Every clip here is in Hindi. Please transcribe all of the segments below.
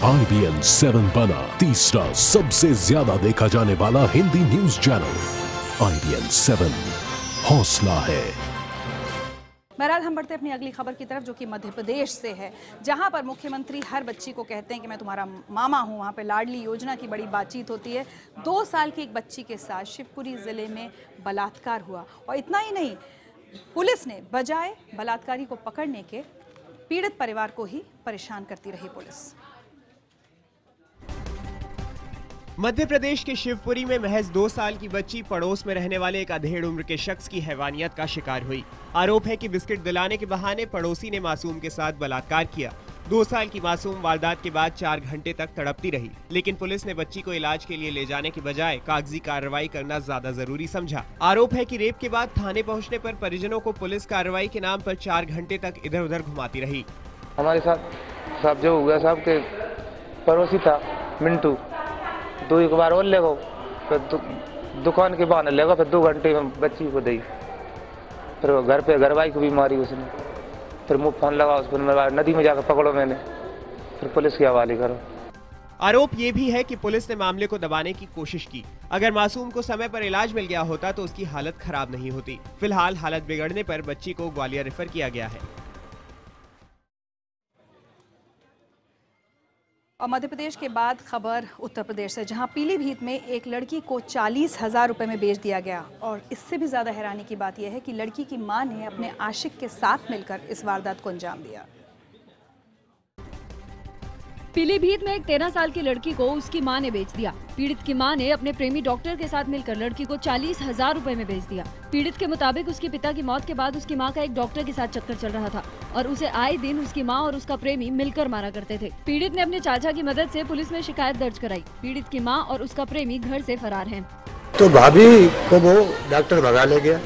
IBN 7 बना तीसरा सबसे ज्यादा देखा जाने वाला हिंदी न्यूज चैनल। IBN 7 हौसला है। बहरहाल हम बढ़ते अपनी अगली खबर की तरफ, जो कि मध्य प्रदेश से है, जहां पर मुख्यमंत्री हर बच्ची को कहते हैं कि मैं तुम्हारा मामा हूं। वहां पे लाडली योजना की बड़ी बातचीत होती है। 2 साल की एक बच्ची के साथ शिवपुरी जिले में बलात्कार हुआ, और इतना ही नहीं, पुलिस ने बजाय बलात्कारी को पकड़ने के पीड़ित परिवार को ही परेशान करती रही पुलिस। मध्य प्रदेश के शिवपुरी में महज 2 साल की बच्ची पड़ोस में रहने वाले एक अधेड़ उम्र के शख्स की हैवानियत का शिकार हुई। आरोप है कि बिस्किट दिलाने के बहाने पड़ोसी ने मासूम के साथ बलात्कार किया। 2 साल की मासूम वारदात के बाद 4 घंटे तक तड़पती रही, लेकिन पुलिस ने बच्ची को इलाज के लिए ले जाने के बजाय कागजी कार्रवाई करना ज्यादा जरूरी समझा। आरोप है कि रेप के बाद थाने पहुंचने पर परिजनों को पुलिस कार्रवाई के नाम पर 4 घंटे तक इधर उधर घुमाती रही। हमारे साथ जो हुआ साहब के पड़ोसी था मिंटू, 2 एक बार और ले गो, फिर दुकान के बहाने ले गो, फिर 2 घंटे में बच्ची को दी। फिर वो घर पे घरवाई को भी मारी उसने। फिर मुँह फोन लगा उस पर, नदी में जाकर पकड़ो मैंने, फिर पुलिस के हवाले करो। आरोप ये भी है कि पुलिस ने मामले को दबाने की कोशिश की। अगर मासूम को समय पर इलाज मिल गया होता तो उसकी हालत खराब नहीं होती। फिलहाल हालत बिगड़ने पर बच्ची को ग्वालियर रेफर किया गया है। और मध्य प्रदेश के बाद खबर उत्तर प्रदेश से, जहां पीलीभीत में एक लड़की को 40,000 रुपए में बेच दिया गया। और इससे भी ज्यादा हैरानी की बात यह है कि लड़की की मां ने अपने आशिक के साथ मिलकर इस वारदात को अंजाम दिया। पीलीभीत में एक 13 साल की लड़की को उसकी मां ने बेच दिया। पीड़ित की मां ने अपने प्रेमी डॉक्टर के साथ मिलकर लड़की को 40,000 रुपए में बेच दिया। पीड़ित के मुताबिक उसके पिता की मौत के बाद उसकी मां का एक डॉक्टर के साथ चक्कर चल रहा था और उसे आए दिन उसकी मां और उसका प्रेमी मिलकर मारा करते थे। पीड़ित ने अपने चाचा की मदद से पुलिस में शिकायत दर्ज कराई। पीड़ित की मां और उसका प्रेमी घर से फरार हैं। तो भाभी को वो डॉक्टर भगा ले गया।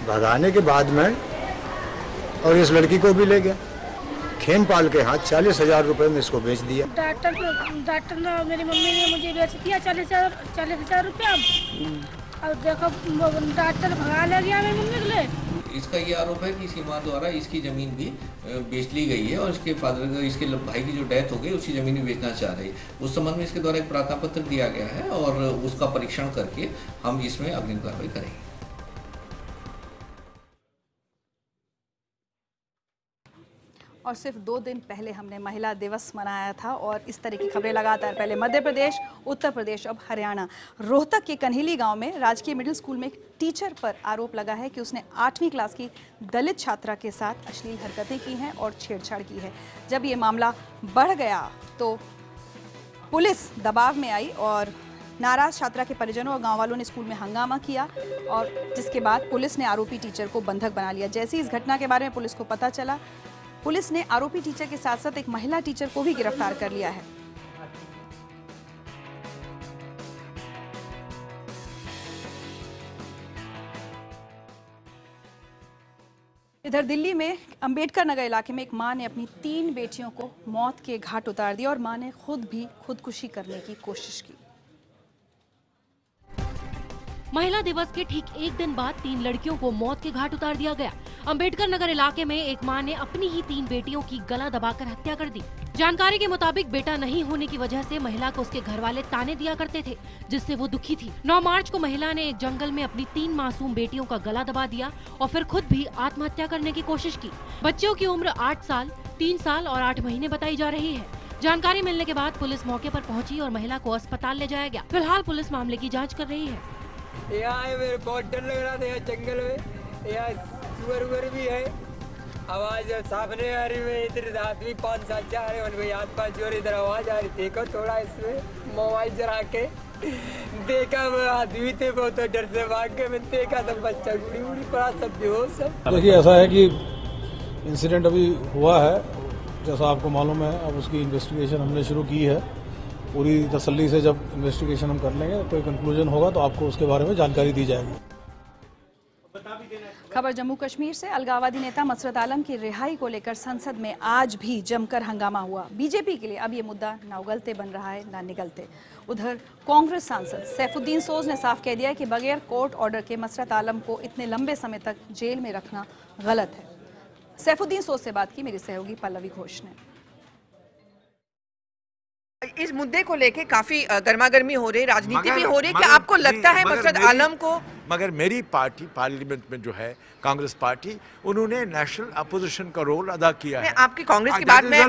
भगाने के बाद में और इस लड़की को भी ले गया। खेमपाल के हाथ 40,000 रुपए में इसको बेच दिया। डॉक्टर ने, मेरी मम्मी ने मुझे बेच दिया 40,000 रुपया। और देखो डॉक्टर भगा ले गया मेरी मम्मी के लिए। इसका ये आरोप है कि इसकी मां द्वारा इसकी जमीन भी बेच ली गई है और इसके फादर, इसके भाई की जो डेथ हो गई उसकी जमीन भी बेचना चाह रही है। उस संबंध में इसके द्वारा एक प्रार्थना पत्र दिया गया है और उसका परीक्षण करके हम इसमें अग्रिम कार्रवाई करेंगे। और सिर्फ 2 दिन पहले हमने महिला दिवस मनाया था, और इस तरह की खबरें लगातार, पहले मध्य प्रदेश, उत्तर प्रदेश, अब हरियाणा। रोहतक के कन्हिली गांव में राजकीय मिडिल स्कूल में एक टीचर पर आरोप लगा है कि उसने 8वीं क्लास की दलित छात्रा के साथ अश्लील हरकतें की हैं और छेड़छाड़ की है। जब ये मामला बढ़ गया तो पुलिस दबाव में आई और नाराज छात्रा के परिजनों और गांव वालों ने स्कूल में हंगामा किया, और जिसके बाद पुलिस ने आरोपी टीचर को बंधक बना लिया। जैसे इस घटना के बारे में पुलिस को पता चला, पुलिस ने आरोपी टीचर के साथ साथ एक महिला टीचर को भी गिरफ्तार कर लिया है। इधर दिल्ली में अंबेडकर नगर इलाके में एक मां ने अपनी 3 बेटियों को मौत के घाट उतार दिया और मां ने खुद भी खुदकुशी करने की कोशिश की। महिला दिवस के ठीक 1 दिन बाद 3 लड़कियों को मौत के घाट उतार दिया गया। अंबेडकर नगर इलाके में एक मां ने अपनी ही 3 बेटियों की गला दबाकर हत्या कर दी। जानकारी के मुताबिक बेटा नहीं होने की वजह से महिला को उसके घर वाले ताने दिया करते थे, जिससे वो दुखी थी। 9 मार्च को महिला ने एक जंगल में अपनी 3 मासूम बेटियों का गला दबा दिया और फिर खुद भी आत्महत्या करने की कोशिश की। बच्चियों की उम्र 8 साल, 3 साल और 8 महीने बताई जा रही है। जानकारी मिलने के बाद पुलिस मौके पर पहुंची और महिला को अस्पताल ले जाया गया। फिलहाल पुलिस मामले की जाँच कर रही है। यहाँ मेरे बहुत डर लग रहा था, यहाँ जंगल में यहाँ सुअर भी है। आवाज सामने आ रही है, इधर आदमी 5-7 जा रहे हैं, आस-पास जोर इधर आवाज आ रही। देखो थोड़ा इसमें मोबाइल जला के देखा, वो आदमी थे, बहुत डर से भाग के मैं देखा तो बच्चा उड़ी पड़ा, सब बेहोश सब। देखिए ऐसा है कि इंसिडेंट अभी हुआ है, जैसा आपको मालूम है। अब उसकी इन्वेस्टिगेशन हमने शुरू की है। पूरी तसल्ली से जब इन्वेस्टिगेशन हम कर लेंगे, कोई कंक्लूजन होगा तो आपको उसके बारे में जानकारी दी जाएगी। खबर जम्मू कश्मीर से, अलगाववादी नेता मसरत आलम की रिहाई को लेकर संसद में आज भी जमकर हंगामा हुआ। बीजेपी के लिए अब ये मुद्दा ना उगलते बन रहा है ना निगलते। उधर कांग्रेस सांसद सैफुद्दीन सोज ने साफ कह दिया है कि बगैर कोर्ट ऑर्डर के मसरत आलम को इतने लंबे समय तक जेल में रखना गलत है। सैफुद्दीन सोज से बात की मेरी सहयोगी पल्लवी घोष ने। इस मुद्दे को लेके काफी गर्मागर्मी हो रही, राजनीति भी हो रही है। क्या आपको लगता है मसरत आलम को? मगर मेरी पार्टी पार्लियामेंट में जो है कांग्रेस पार्टी, उन्होंने नेशनल अपोजिशन का रोल अदा किया है। आपकी कांग्रेस की बात में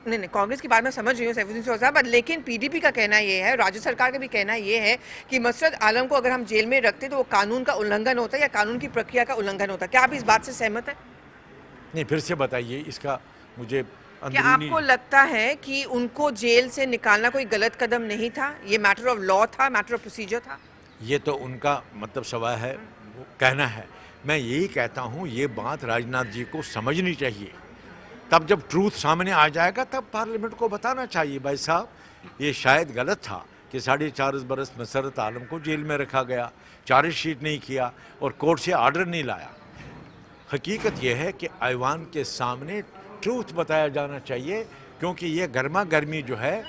नहीं, कांग्रेस की बात में समझ रही हूँ सैफुद्दीन सोज साहब, लेकिन पीडीपी का कहना ये है, राज्य सरकार का भी कहना ये है कि मसरत आलम को अगर हम जेल में रखते तो वो कानून का उल्लंघन होता है या कानून की प्रक्रिया का उल्लंघन होता है। क्या आप इस बात से सहमत है? नहीं, फिर से बताइए इसका मुझे। क्या आपको लगता है कि उनको जेल से निकालना कोई गलत कदम नहीं था? ये मैटर ऑफ लॉ था, मैटर ऑफ प्रोसीजर था? ये तो उनका मतलब सवाल है, कहना है। मैं यही कहता हूँ ये बात राजनाथ जी को समझनी चाहिए। तब जब ट्रूथ सामने आ जाएगा तब पार्लियामेंट को बताना चाहिए, भाई साहब ये शायद गलत था कि 4.5 बरस मसरत आलम को जेल में रखा गया, चार्जशीट नहीं किया और कोर्ट से ऑर्डर नहीं लाया। हकीकत यह है कि ऐवान के सामने ट्रूथ बताया जाना चाहिए, क्योंकि ये गर्मा गर्मी जो है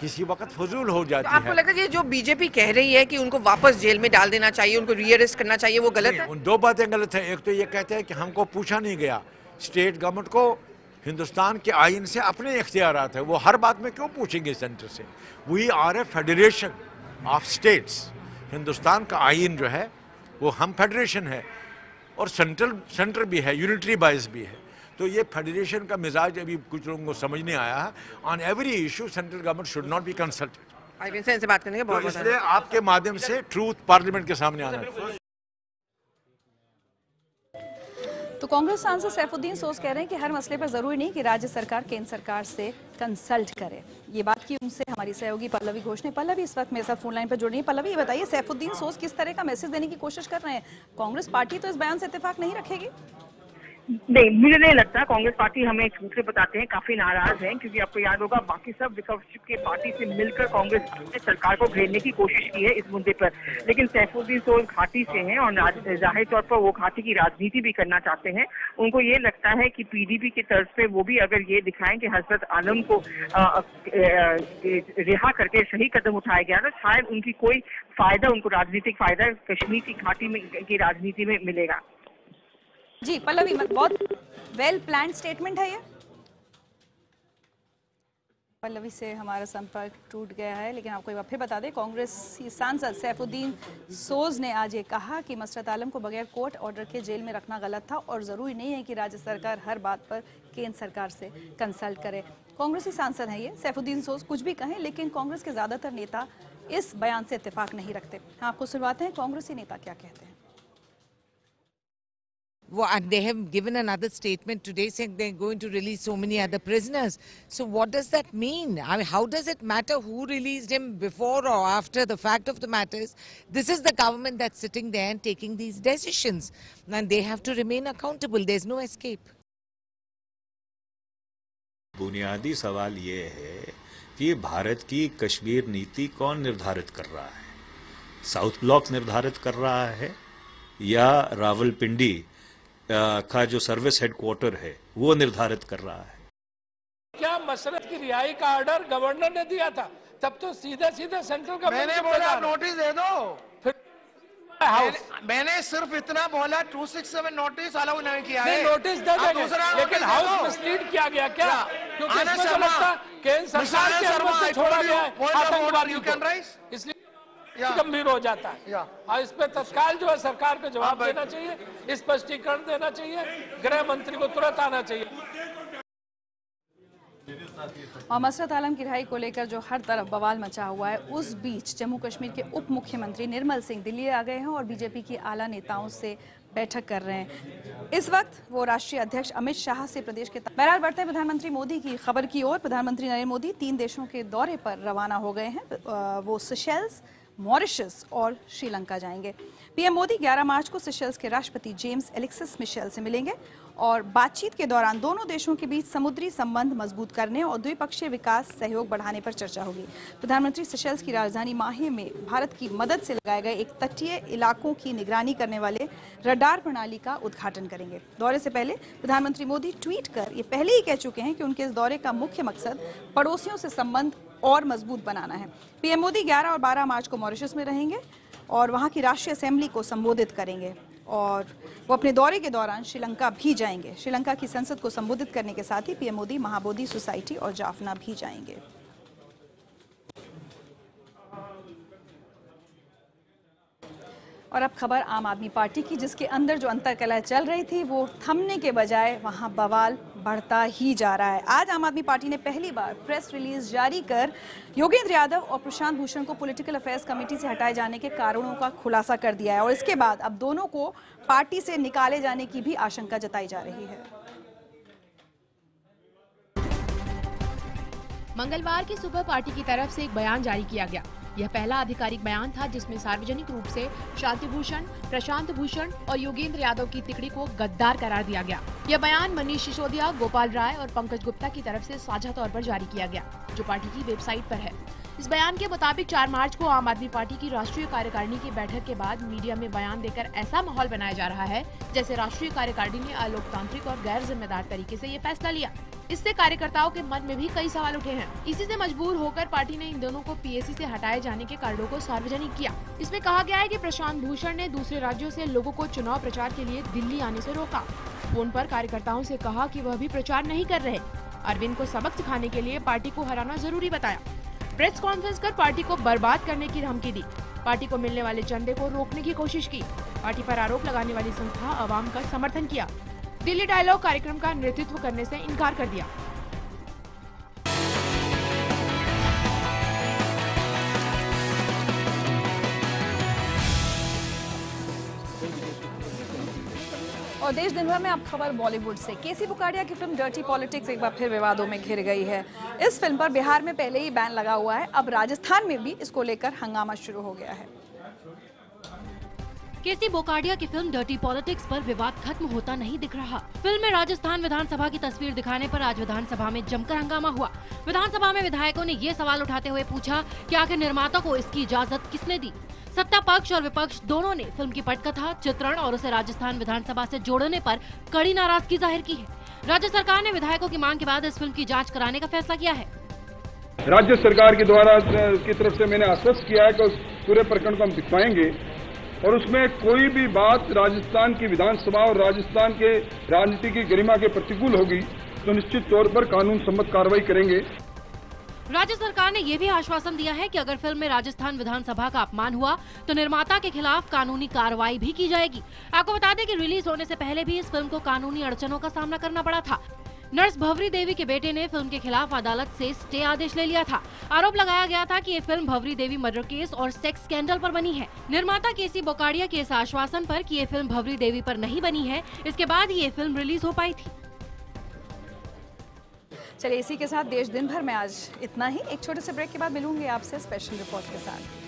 किसी वक्त फजूल हो जाती है। आपको लगता है ये जो बीजेपी कह रही है कि उनको वापस जेल में डाल देना चाहिए, उनको रीअरेस्ट करना चाहिए, वो गलत है? उन दो बातें गलत है। एक तो ये कहते हैं कि हमको पूछा नहीं गया, स्टेट गवर्नमेंट को हिंदुस्तान के आइन से अपने इख्तियारात है, वो हर बात में क्यों पूछेंगे सेंटर से? We are a federation of states. Hindustan का आइन जो है वो हम फेडरेशन है और सेंटर भी है, यूनिटरी बाइस भी है। तो ये फेडरेशन का मिजाज अभी कुछ लोगों को समझ नहीं आया है। On every issue central government should not be consulted. से बात करने के बहुत इसलिए आपके माध्यम से ट्रूथ पार्लियामेंट के सामने आना चाहिए। तो कांग्रेस सांसद सैफुद्दीन सोज कह रहे हैं कि हर मसले पर जरूरी नहीं कि राज्य सरकार केंद्र सरकार से कंसल्ट करे। ये बात की उनसे हमारी सहयोगी पल्लवी घोष ने। पल्लवी इस वक्त मेरे साथ फोन लाइन पर जुड़ रही है। पल्लवी, ये बताइए सैफुद्दीन सोज किस तरह का मैसेज देने की कोशिश कर रहे हैं? कांग्रेस पार्टी तो इस बयान से इत्तेफाक नहीं रखेगी? नहीं, मुझे नहीं लगता। कांग्रेस पार्टी हमें झूठ से बताते हैं काफी नाराज है, क्योंकि आपको याद होगा बाकी सब विपक्ष के पार्टी से मिलकर कांग्रेस ने सरकार को घेरने की कोशिश की है इस मुद्दे पर, लेकिन सैफुद्दीन सोज घाटी से हैं और जाहिर तौर पर वो घाटी की राजनीति भी करना चाहते हैं। उनको ये लगता है कि पीडीपी की तर्ज पे वो भी अगर ये दिखाएं कि हजरत आलम को रिहा करके सही कदम उठाया गया तो शायद उनकी कोई फायदा, उनको राजनीतिक फायदा कश्मीर की घाटी में की राजनीति में मिलेगा। जी पल्लवी, बहुत वेल प्लान्ड स्टेटमेंट है ये। पल्लवी से हमारा संपर्क टूट गया है, लेकिन आपको एक बार फिर बता दें, कांग्रेस सांसद सैफुद्दीन सोज ने आज ये कहा कि मसरत आलम को बगैर कोर्ट ऑर्डर के जेल में रखना गलत था और ज़रूरी नहीं है कि राज्य सरकार हर बात पर केंद्र सरकार से कंसल्ट करे। कांग्रेसी सांसद हैं ये सैफुद्दीन सोज, कुछ भी कहें लेकिन कांग्रेस के ज़्यादातर नेता इस बयान से इत्तेफाक नहीं रखते। आपको सुनवाते हैं कांग्रेसी नेता क्या कहते हैं। And they have given another statement today saying they're going to release so many other prisoners. So what does that mean? I mean, how does it matter who released him before or after? The fact of the matter is, this is the government that's sitting there and taking these decisions. And they have to remain accountable. There's no escape. बुनियादी सवाल ये है कि भारत की कश्मीर नीति कौन निर्धारित कर रहा है? साउथ ब्लॉक निर्धारित कर रहा है या रावलपिंडी का जो सर्विस हेडक्वार्टर है वो निर्धारित कर रहा है? क्या मसरत की रिहाई का ऑर्डर गवर्नर ने दिया था? तब तो सीधा सीधा सेंट्रल गवर्नमेंट मैंने बोला नोटिस दे दो। फिर मैंने सिर्फ इतना बोला 267 नोटिस अलाउ नहीं किया है। नोटिस दे देंगे, लेकिन हाउस मिसलीड किया गया क्या? क्योंकि इसमें तो लगता केंद्र सरकार के अनुमति से छोड़ा गया है आतंकवादियों को, इसलिए गंभीर हो जाता है। और इस पे तत्काल जो है सरकार को जवाब देना चाहिए, स्पष्टीकरण देना चाहिए, गृह मंत्री को तुरंत आना चाहिए। और मसरत आलम की रिहाई को लेकर जो हर तरफ बवाल मचा हुआ है, उस बीच जम्मू कश्मीर के उप मुख्यमंत्री निर्मल सिंह दिल्ली आ गए हैं और बीजेपी की आला नेताओं से बैठक कर रहे हैं। इस वक्त वो राष्ट्रीय अध्यक्ष अमित शाह से प्रदेश के बहरहाल बढ़ते हैं प्रधानमंत्री मोदी की खबर की ओर। प्रधानमंत्री नरेंद्र मोदी 3 देशों के दौरे पर रवाना हो गए हैं। वो सेशेल्स, मॉरिशस और श्रीलंका जाएंगे। पीएम मोदी 11 मार्च को सेशेल्स के राष्ट्रपति जेम्स एलेक्सिस मिशेल से मिलेंगे और बातचीत के दौरान दोनों देशों के बीच समुद्री संबंध मजबूत करने और द्विपक्षीय विकास सहयोग बढ़ाने पर चर्चा होगी। प्रधानमंत्री सेशेल्स की राजधानी माहे में भारत की मदद से लगाए गए एक तटीय इलाकों की निगरानी करने वाले रडार प्रणाली का उद्घाटन करेंगे। दौरे से पहले प्रधानमंत्री मोदी ट्वीट कर ये पहले ही कह चुके हैं कि उनके इस दौरे का मुख्य मकसद पड़ोसियों से संबंध और मजबूत बनाना है। पीएम मोदी 11 और 12 मार्च को मॉरिशस में रहेंगे और वहां की राष्ट्रीय असेंबली को संबोधित करेंगे और वो अपने दौरे के दौरान श्रीलंका भी जाएंगे। श्रीलंका की संसद को संबोधित करने के साथ ही पीएम मोदी महाबोधि सोसाइटी और जाफना भी जाएंगे। और अब खबर आम आदमी पार्टी की, जिसके अंदर जो अंतर्कलह चल रही थी वो थमने के बजाय वहां बवाल बढ़ता ही जा रहा है। आज आम आदमी पार्टी ने पहली बार प्रेस रिलीज जारी कर योगेंद्र यादव और प्रशांत भूषण को पॉलिटिकल अफेयर्स कमेटी से हटाए जाने के कारणों का खुलासा कर दिया है और इसके बाद अब दोनों को पार्टी से निकाले जाने की भी आशंका जताई जा रही है। मंगलवार की सुबह पार्टी की तरफ से एक बयान जारी किया गया। यह पहला आधिकारिक बयान था जिसमें सार्वजनिक रूप से शांति भूषण, प्रशांत भूषण और योगेंद्र यादव की तिकड़ी को गद्दार करार दिया गया। यह बयान मनीष सिसोदिया, गोपाल राय और पंकज गुप्ता की तरफ से साझा तौर पर जारी किया गया, जो पार्टी की वेबसाइट पर है। इस बयान के मुताबिक 4 मार्च को आम आदमी पार्टी की राष्ट्रीय कार्यकारिणी की बैठक के बाद मीडिया में बयान देकर ऐसा माहौल बनाया जा रहा है जैसे राष्ट्रीय कार्यकारिणी ने अलोकतांत्रिक और गैर जिम्मेदार तरीके से ये फैसला लिया। इससे कार्यकर्ताओं के मन में भी कई सवाल उठे हैं। इसी से मजबूर होकर पार्टी ने इन दोनों को पीएसी से हटाए जाने के कारणों को सार्वजनिक किया। इसमें कहा गया है कि प्रशांत भूषण ने दूसरे राज्यों से लोगों को चुनाव प्रचार के लिए दिल्ली आने से रोका। फोन पर कार्यकर्ताओं से कहा कि वह भी प्रचार नहीं कर रहे। अरविंद को सबक सिखाने के लिए पार्टी को हराना जरूरी बताया। प्रेस कॉन्फ्रेंस कर पार्टी को बर्बाद करने की धमकी दी। पार्टी को मिलने वाले चंदे को रोकने की कोशिश की। पार्टी पर आरोप लगाने वाली संस्था अवाम का समर्थन किया। दिल्ली डायलॉग कार्यक्रम का नेतृत्व करने से इनकार कर दिया। और देश दिन भर में अब खबर बॉलीवुड से। केसी बुकाडिया की फिल्म डर्टी पॉलिटिक्स एक बार फिर विवादों में घिर गई है। इस फिल्म पर बिहार में पहले ही बैन लगा हुआ है, अब राजस्थान में भी इसको लेकर हंगामा शुरू हो गया है। केसी बोकाडिया की फिल्म डर्टी पॉलिटिक्स पर विवाद खत्म होता नहीं दिख रहा। फिल्म में राजस्थान विधानसभा की तस्वीर दिखाने पर आज विधानसभा में जमकर हंगामा हुआ। विधानसभा में विधायकों ने ये सवाल उठाते हुए पूछा कि आखिर निर्माता को इसकी इजाजत किसने दी। सत्ता पक्ष और विपक्ष दोनों ने फिल्म की पटकथा, चित्रण और उसे राजस्थान विधानसभा से जोड़ने पर कड़ी नाराजगी जाहिर की है। राज्य सरकार ने विधायकों की मांग के बाद इस फिल्म की जांच कराने का फैसला किया है। राज्य सरकार के द्वारा की तरफ से मैंने आश्वस्त किया है कि उस पूरे प्रकरण को हम दिखवाएंगे और उसमें कोई भी बात राजस्थान की विधानसभा और राजस्थान के राजनीति की गरिमा के प्रतिकूल होगी तो निश्चित तौर पर कानून सम्मत कार्रवाई करेंगे। राज्य सरकार ने यह भी आश्वासन दिया है कि अगर फिल्म में राजस्थान विधानसभा का अपमान हुआ तो निर्माता के खिलाफ कानूनी कार्रवाई भी की जाएगी। आपको बता दें कि रिलीज होने से पहले भी इस फिल्म को कानूनी अड़चनों का सामना करना पड़ा था। नर्स भवरी देवी के बेटे ने फिल्म के खिलाफ अदालत से स्टे आदेश ले लिया था। आरोप लगाया गया था कि ये फिल्म भवरी देवी मर्डर केस और सेक्स स्कैंडल पर बनी है। निर्माता केसी बोकाडिया के इस आश्वासन पर कि ये फिल्म भवरी देवी पर नहीं बनी है, इसके बाद ही ये फिल्म रिलीज हो पाई थी। चलिए इसी के साथ देश दिन भर में आज इतना ही। एक छोटे से ब्रेक के बाद मिलूंगी आपसे स्पेशल रिपोर्ट के साथ।